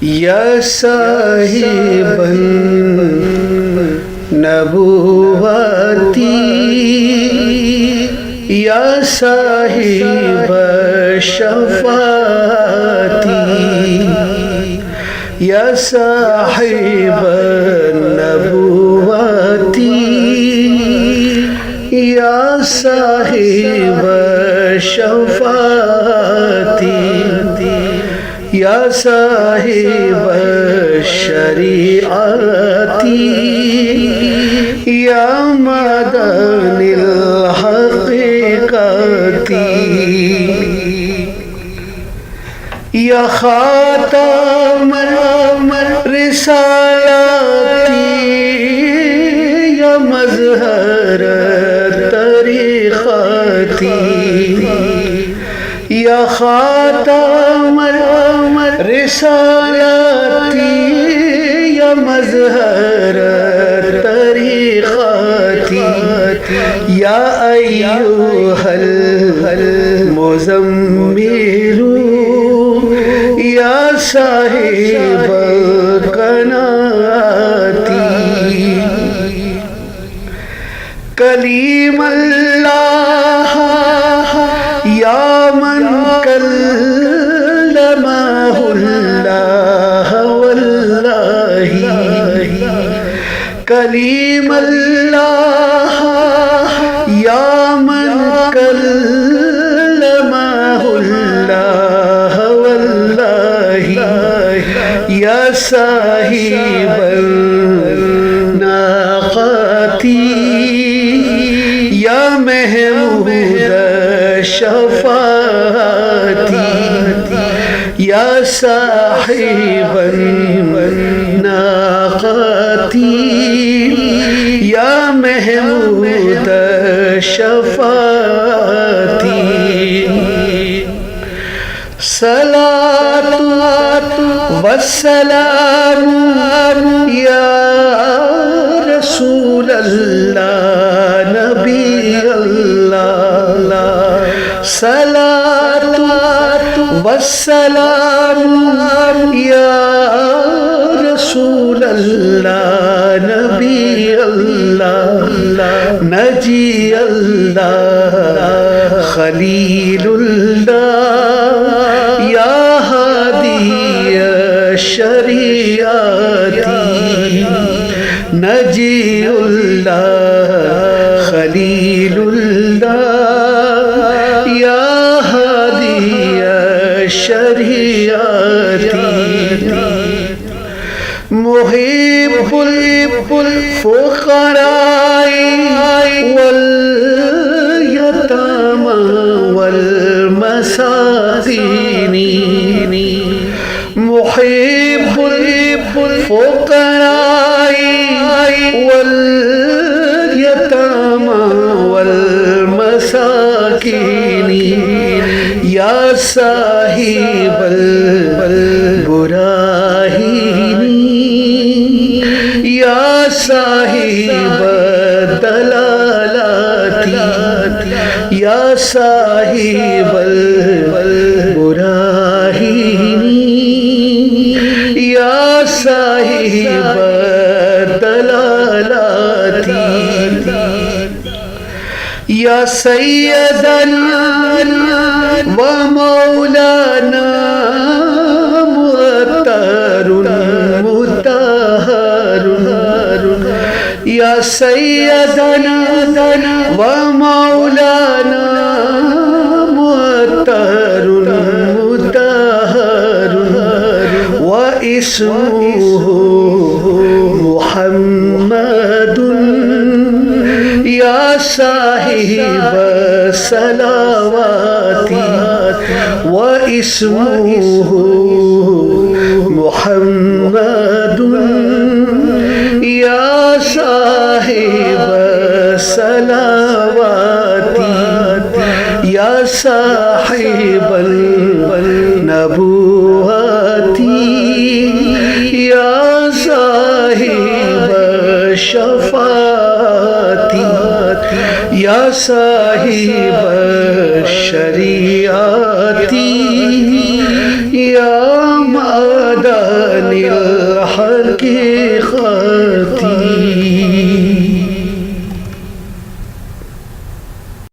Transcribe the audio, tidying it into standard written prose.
या साहिबन नबुवती या साहिब शफाती या साहिब नबुवती या साहिब शफाती या साहिब शरीअती या मदनिल हक़ीक़ती या खातमल रिसालती या मज़हर तरीक़ती या खातमल रिसालती या मज़हर तरीक़ती या अय्युहल मुज़म्मिलु या साहिब कनाती कलीमल्लाह या मन कल्लमहुल्लाह वल्लाही कलीमल्लाह या मन कल्लमहुल्लाह वल्लाही या साहिबल नाक़ती या महमूद शफ़ाती या साहिबन नाक़ती या महमूद शफ़ाती सलातु वस्सलामु या रसूल अल्लाह नबी अल्लाह सलातु वस्सलामु या रसूल अल्लाह नबी अल्लाह नजी अल्लाह खलीलुल्लाह या हादी शरीअती नजीउल्लाह खलीलुल्लाह या हादी शरीअती मुहिब्बुल फुक़राई वल यतामा वल मसाकीनी मुहिब्बुल फुक़राई वल यतामा वल मसाकीनी या साहिबल बुराहीनी या साहिब दलालती या साहिबल बुराहीनी या साहिब दलालती या सय्यदना व मौलाना मुअत्तरुन मुतहरुन या सय्यदना व मौलाना मुअत्तरुन मुतहरुन व इस्मुहु मुहम्मदुन या साहिब सलावाती व इस्मुहु मुहम्मदुन या साहिब सलावाती या साहिबल नबुवती या साहिब शफाती या साहिब शरीअती या मदद हकीकती